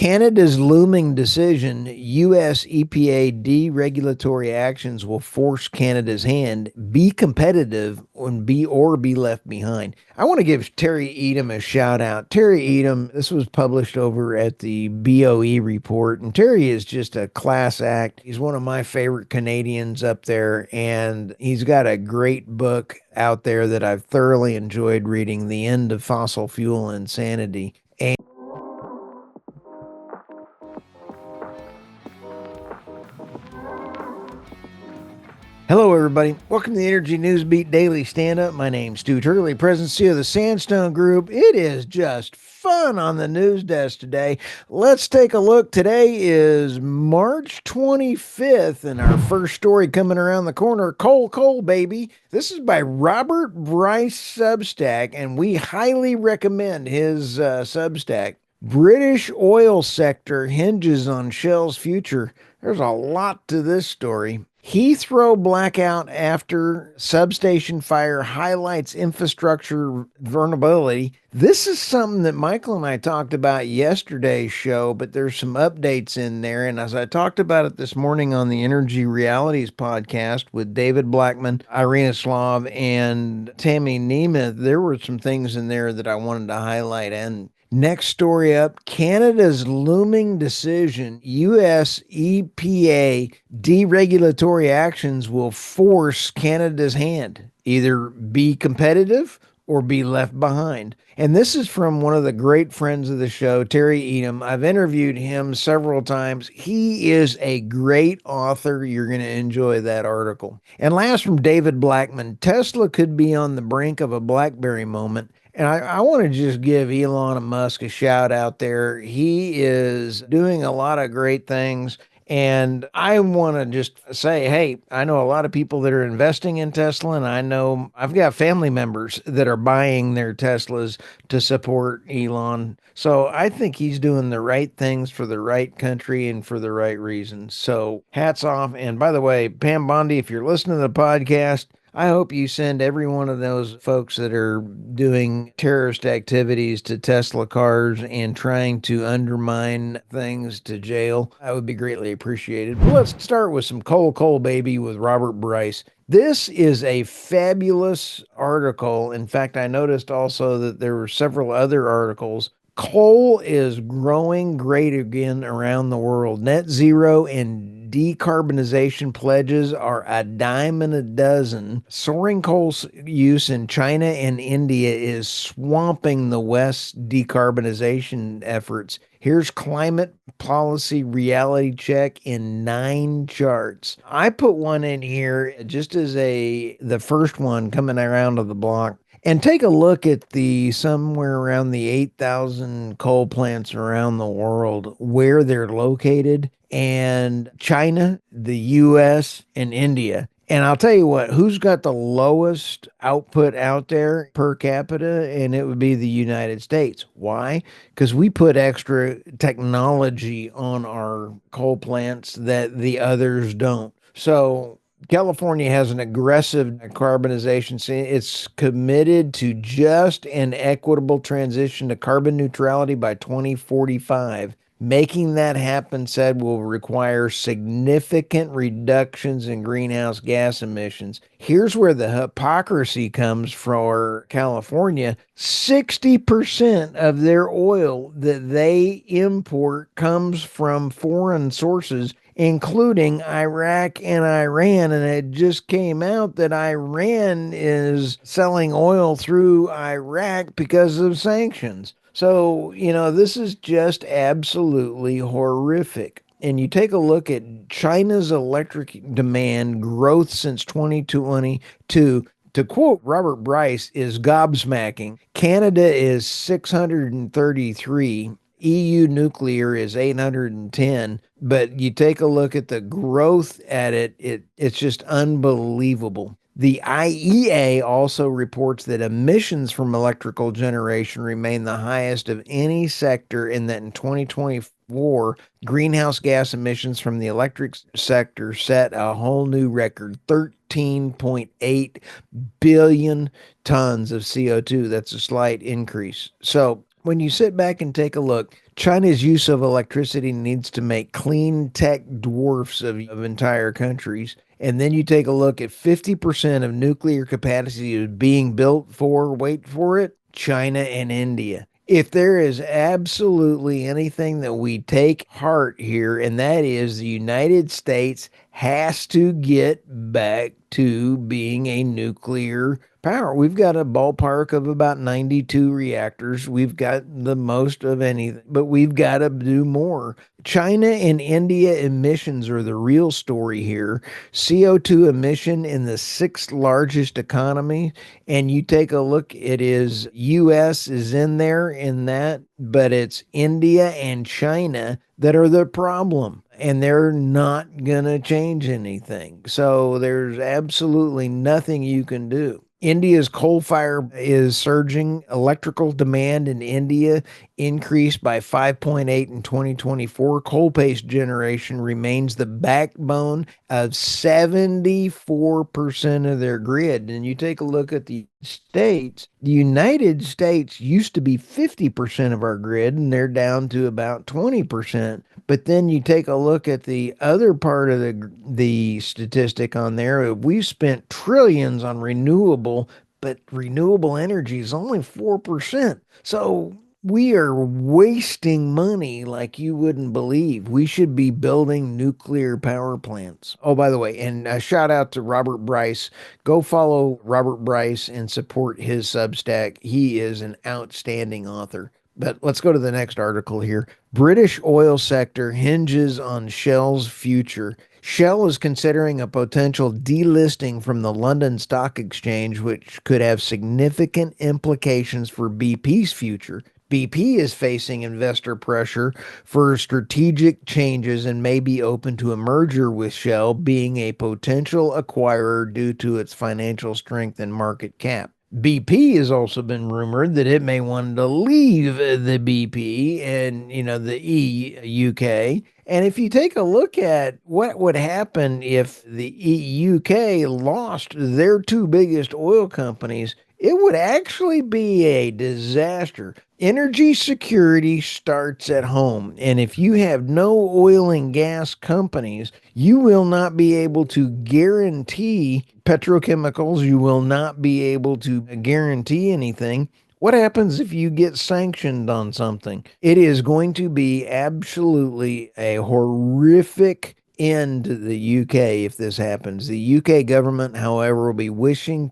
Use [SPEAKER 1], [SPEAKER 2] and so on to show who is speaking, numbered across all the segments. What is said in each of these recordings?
[SPEAKER 1] Canada's looming decision, U.S. EPA deregulatory actions will force Canada's hand. Be competitive or be left behind. I want to give Terry Edom a shout out. Terry Edom, this was published over at the BOE report, and Terry is just a class act. He's one of my favorite Canadians up there, and he's got a great book out there that I've thoroughly enjoyed reading, The End of Fossil Fuel Insanity. Hello, everybody. Welcome to the Energy News Beat Daily Stand Up. My name's Stu Turley, President and CEO of the Sandstone Group. It is just fun on the news desk today. Let's take a look. Today is March 25th, and our first story coming around the corner, coal, baby. This is by Robert Bryce Substack, and we highly recommend his Substack. British oil sector hinges on Shell's future. There's a lot to this story. Heathrow blackout after substation fire highlights infrastructure vulnerability. This is something that Michael and I talked about yesterday's show, but there's some updates in there. And as I talked about it this morning on the Energy Realities podcast with David Blackmon, Irina Slav, and Tammy Nemeth, there were some things in there that I wanted to highlight. And next story up, Canada's looming decision, U.S. EPA deregulatory actions will force Canada's hand. Either be competitive or be left behind. And this is from one of the great friends of the show, Terry Edom. I've interviewed him several times. He is a great author. You're going to enjoy that article. And last, from David Blackmon, Tesla could be on the brink of a Blackberry moment. And I want to just give Elon Musk a shout out there. He is doing a lot of great things. And I want to just say, hey, I know a lot of people that are investing in Tesla, and I know I've got family members that are buying their Teslas to support Elon. So I think he's doing the right things for the right country and for the right reasons. So hats off. And by the way, Pam Bondi, if you're listening to the podcast, I hope you send every one of those folks that are doing terrorist activities to Tesla cars and trying to undermine things to jail. That would be greatly appreciated. But let's start with some coal, baby, with Robert Bryce. This is a fabulous article. In fact, I noticed also that there were several other articles. Coal is growing great again around the world. Net zero and decarbonization pledges are a dime a dozen. Soaring coal use in China and India is swamping the West's decarbonization efforts. Here's climate policy reality check in 9 charts. I put one in here just as the first one coming around to the block. And take a look at the somewhere around the 8,000 coal plants around the world, where they're located, and China, the US, and India. And I'll tell you what, who's got the lowest output out there per capita? And it would be the United States. Why? Because we put extra technology on our coal plants that the others don't. So California has an aggressive carbonization. It's committed to just and equitable transition to carbon neutrality by 2045. Making that happen, said, will require significant reductions in greenhouse gas emissions. Here's where the hypocrisy comes for California. 60% of their oil that they import comes from foreign sources, including Iraq and Iran. And it just came out that Iran is selling oil through Iraq because of sanctions. So, this is just absolutely horrific. And you take a look at China's electric demand growth since 2022. To quote Robert Bryce, is gobsmacking. Canada is 633. EU nuclear is 810, but you take a look at the growth at it's just unbelievable. The IEA also reports that emissions from electrical generation remain the highest of any sector, and that in 2024, greenhouse gas emissions from the electric sector set a whole new record, 13.8 billion tons of CO2. That's a slight increase. So When you sit back and take a look, China's use of electricity needs to make clean tech dwarfs of entire countries. And then you take a look at 50% of nuclear capacity is being built for, wait for it, China and India. If there is absolutely anything that we take heart here, and that is the United States has to get back to being a nuclear power. We've got a ballpark of about 92 reactors. We've got the most of anything, but we've got to do more. China and India emissions are the real story here. CO2 emission in the sixth largest economy. And you take a look, it is US is in there in that, but it's India and China that are the problem. And they're not going to change anything. So there's absolutely nothing you can do. India's coal fire is surging. Electrical demand in India increased by 5.8 in 2024. Coal-based generation remains the backbone of 74% of their grid. And you take a look at the states, the United States used to be 50% of our grid, and they're down to about 20%. But then you take a look at the other part of the statistic on there. We've spent trillions on renewable, but renewable energy is only 4%. So we are wasting money like you wouldn't believe. We should be building nuclear power plants. Oh, by the way, and a shout out to Robert Bryce. Go follow Robert Bryce and support his Substack. He is an outstanding author. But let's go to the next article here. British oil sector hinges on Shell's future. Shell is considering a potential delisting from the London Stock Exchange, which could have significant implications for BP's future. BP is facing investor pressure for strategic changes and may be open to a merger with Shell, being a potential acquirer due to its financial strength and market cap. BP has also been rumored that it may want to leave the BP and, the UK. And if you take a look at what would happen if the EUK lost their two biggest oil companies, it would actually be a disaster. Energy security starts at home. And if you have no oil and gas companies, you will not be able to guarantee petrochemicals. You will not be able to guarantee anything. What happens if you get sanctioned on something? It is going to be absolutely a horrific end to the UK if this happens. The UK government, however, will be wishing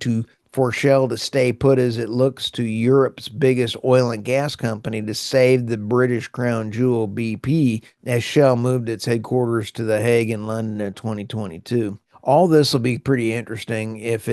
[SPEAKER 1] for Shell to stay put as it looks to Europe's biggest oil and gas company to save the British crown jewel BP as Shell moved its headquarters to The Hague in London in 2022. All this will be pretty interesting. If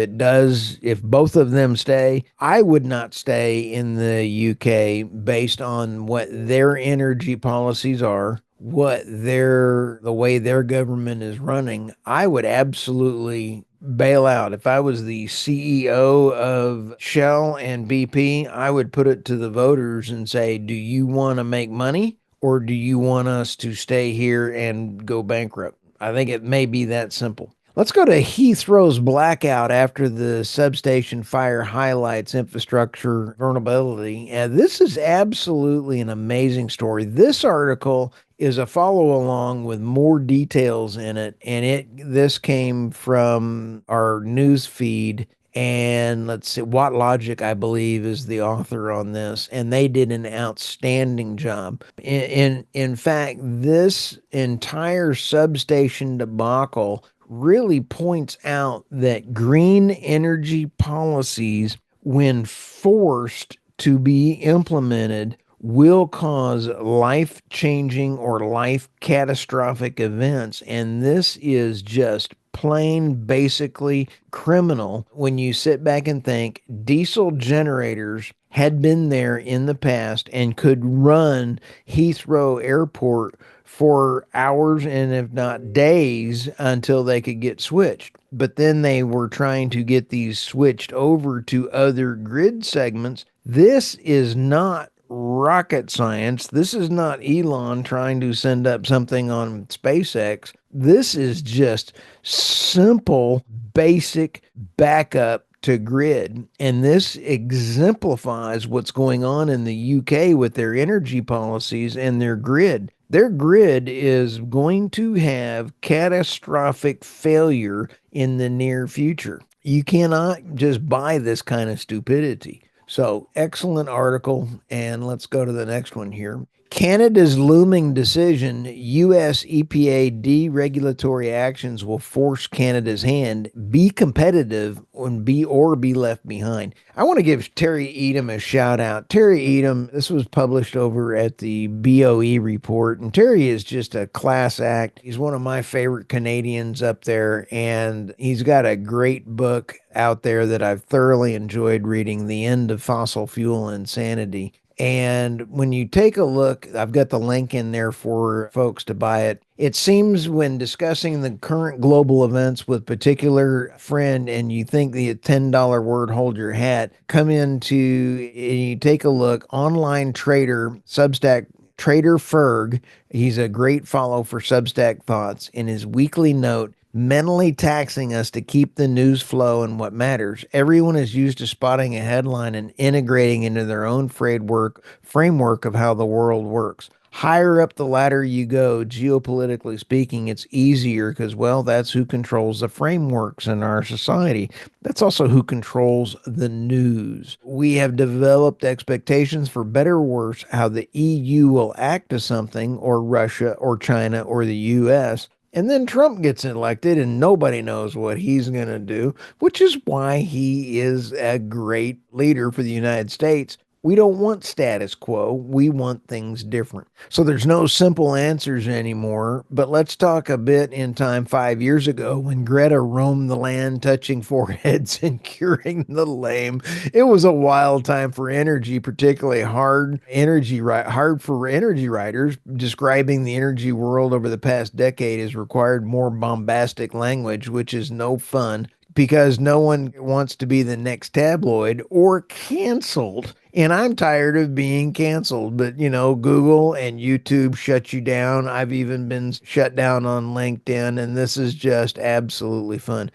[SPEAKER 1] both of them stay, I would not stay in the UK based on what their energy policies are, the way their government is running. I would absolutely bail out. If I was the CEO of Shell and BP, I would put it to the voters and say, do you want to make money or do you want us to stay here and go bankrupt? I think it may be that simple. Let's go to Heathrow's blackout after the substation fire highlights infrastructure vulnerability. And this is absolutely an amazing story. This article is a follow along with more details in it. And this came from our news feed. And let's see, Watt Logic, I believe, is the author on this, and they did an outstanding job. In fact, this entire substation debacle really points out that green energy policies, when forced to be implemented, will cause life-changing or life-catastrophic events. And this is just plain, basically criminal when you sit back and think diesel generators had been there in the past and could run Heathrow Airport for hours and if not days until they could get switched. But then they were trying to get these switched over to other grid segments. This is not rocket science. This is not Elon trying to send up something on SpaceX. This is just simple, basic backup to grid. And this exemplifies what's going on in the UK with their energy policies and their grid. Their grid is going to have catastrophic failure in the near future. You cannot just buy this kind of stupidity. So, excellent article. And let's go to the next one here. Canada's looming decision, U.S. EPA deregulatory actions will force Canada's hand. Be competitive and be left behind. I want to give Terry Edom a shout out. Terry Edom, this was published over at the BOE report, and Terry is just a class act. He's one of my favorite Canadians up there, and he's got a great book out there that I've thoroughly enjoyed reading, The End of Fossil Fuel Insanity. And when you take a look, I've got the link in there for folks to buy it. It seems when discussing the current global events with particular friend and you think the $10 word, hold your hat, come into and you take a look, online trader, Substack, Trader Ferg, he's a great follow for Substack Thoughts, in his weekly note, mentally taxing us to keep the news flow and what matters. Everyone is used to spotting a headline and integrating into their own framework of how the world works. Higher up the ladder you go, geopolitically speaking, it's easier because, well, that's who controls the frameworks in our society. That's also who controls the news. We have developed expectations, for better or worse, how the EU will act to something, or Russia, or China, or the US. And then Trump gets elected and nobody knows what he's going to do, which is why he is a great leader for the United States. We don't want status quo. We want things different. So there's no simple answers anymore. But let's talk a bit in time 5 years ago when Greta roamed the land, touching foreheads and curing the lame. It was a wild time for energy, particularly hard for energy writers. Describing the energy world over the past decade has required more bombastic language, which is no fun, because no one wants to be the next tabloid or canceled. And I'm tired of being canceled, but Google and YouTube shut you down. I've even been shut down on LinkedIn, and this is just absolutely fun.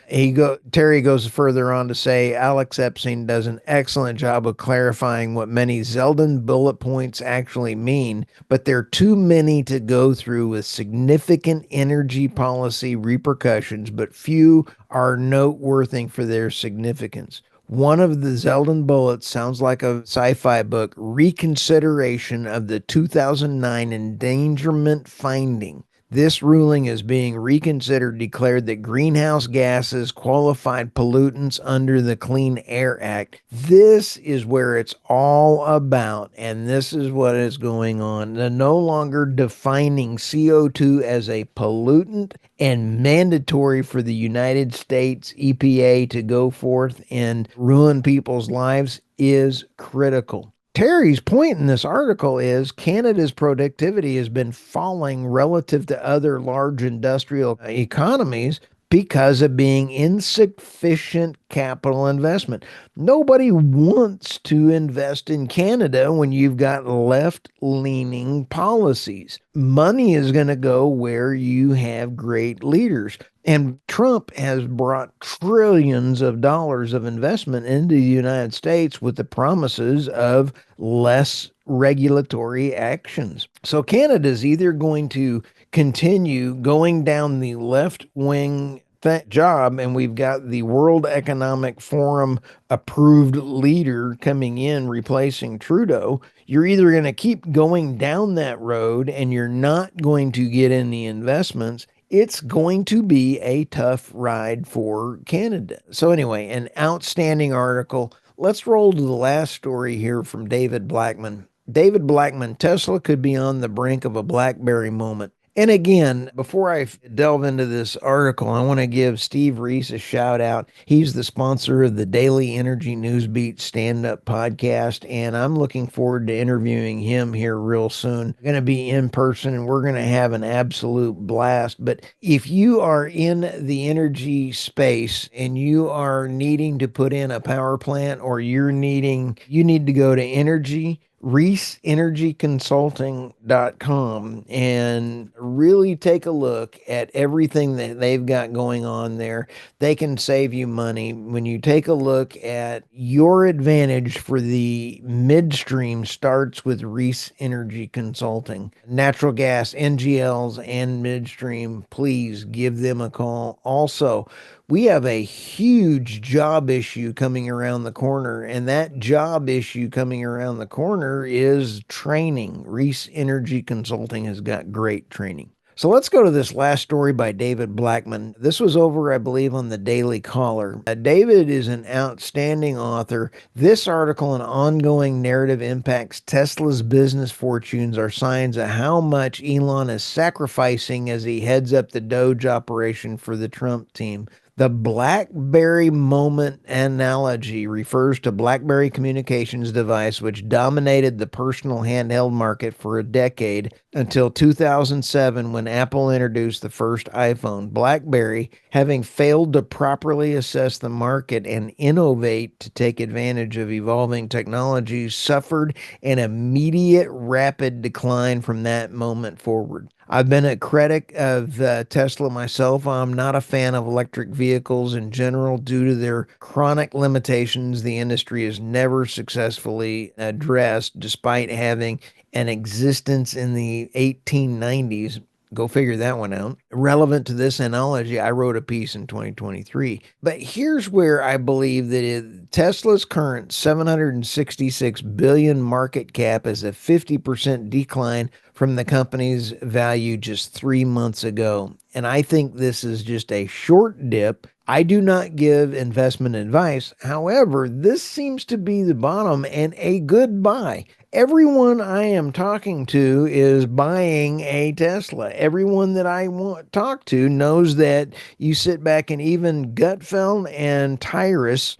[SPEAKER 1] Terry goes further on to say Alex Epstein does an excellent job of clarifying what many Zeldin bullet points actually mean, but there are too many to go through with significant energy policy repercussions, but few are noteworthy for their significance. One of the Zeldin bullets sounds like a sci-fi book, reconsideration of the 2009 endangerment finding. This ruling is being reconsidered, declared that greenhouse gases qualified pollutants under the Clean Air Act. This is where it's all about, and this is what is going on. They're no longer defining CO2 as a pollutant and mandatory for the United States EPA to go forth and ruin people's lives is critical. Terry's point in this article is Canada's productivity has been falling relative to other large industrial economies because of being insufficient capital investment. Nobody wants to invest in Canada when you've got left-leaning policies. Money is going to go where you have great leaders. And Trump has brought trillions of dollars of investment into the United States with the promises of less regulatory actions. So Canada is either going to continue going down the left-wing job, and we've got the World Economic Forum approved leader coming in replacing Trudeau. You're either going to keep going down that road and you're not going to get any investments. It's going to be a tough ride for Canada. So anyway, an outstanding article. Let's roll to the last story here from David Blackmon. David Blackmon, Tesla could be on the brink of a Blackberry moment. And again, before I delve into this article, I want to give Steve Reese a shout out. He's the sponsor of the Daily Energy Newsbeat stand-up podcast, and I'm looking forward to interviewing him here real soon. Going to be in person, and we're going to have an absolute blast. But if you are in the energy space and you are needing to put in a power plant, or you need to go to energy researchconsulting.com and really take a look at everything that they've got going on there. They can save you money. When you take a look at your advantage for the midstream starts with Reese Energy Consulting. Natural gas, NGLs, and midstream, please give them a call. Also, we have a huge job issue coming around the corner, and that job issue coming around the corner is training. Reese Energy Consulting has got great training. So let's go to this last story by David Blackmon. This was over, I believe, on the Daily Caller. David is an outstanding author. This article and ongoing narrative impacts Tesla's business fortunes are signs of how much Elon is sacrificing as he heads up the Doge operation for the Trump team. The Blackberry moment analogy refers to Blackberry communications device which dominated the personal handheld market for a decade until 2007 when Apple introduced the first iPhone. Blackberry, having failed to properly assess the market and innovate to take advantage of evolving technologies, suffered an immediate rapid decline from that moment forward. I've been a critic of Tesla myself. I'm not a fan of electric vehicles in general due to their chronic limitations the industry has never successfully addressed, despite having an existence in the 1890s. Go figure that one out. Relevant to this analogy, I wrote a piece in 2023. But here's where I believe that Tesla's current 766 billion market cap is a 50% decline from the company's value just 3 months ago. And I think this is just a short dip. I do not give investment advice. However, this seems to be the bottom and a good buy. Everyone I am talking to is buying a Tesla. Everyone that I want talk to knows that you sit back, and even Gutfeld and Tyrus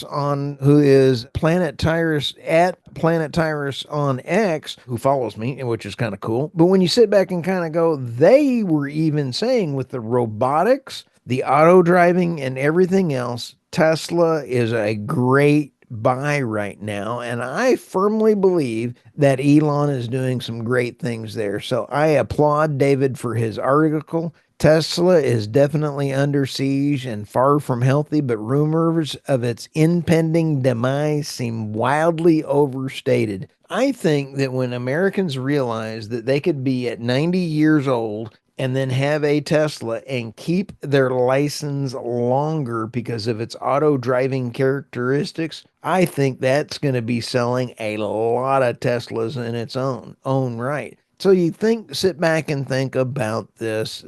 [SPEAKER 1] on who is Planet Tyrus at Planet Tyrus on X, who follows me, which is kind of cool. But when you sit back and kind of go, they were even saying with the robotics, the auto driving, and everything else, Tesla is a great buy right now. And I firmly believe that Elon is doing some great things there. So I applaud David for his article. Tesla is definitely under siege and far from healthy, but rumors of its impending demise seem wildly overstated. I think that when Americans realize that they could be at 90 years old and then have a Tesla and keep their license longer because of its auto driving characteristics, I think that's going to be selling a lot of Teslas in its own right. So you sit back and think about this.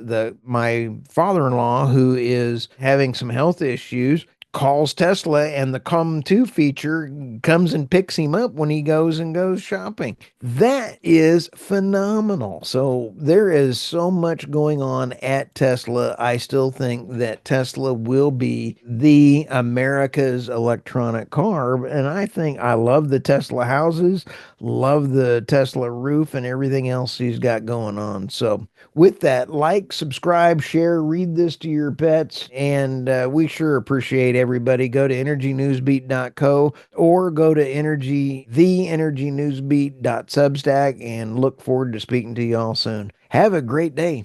[SPEAKER 1] My father-in-law, who is having some health issues, calls Tesla, and the Come To feature comes and picks him up when he goes shopping. That is phenomenal. So there is so much going on at Tesla. I still think that Tesla will be the America's electronic car. And I love the Tesla houses, love the Tesla roof, and everything else he's got going on. So with that, like, subscribe, share, read this to your pets, and we sure appreciate everybody. Go to energynewsbeat.co or go to theenergynewsbeat.substack, and look forward to speaking to you all soon. Have a great day.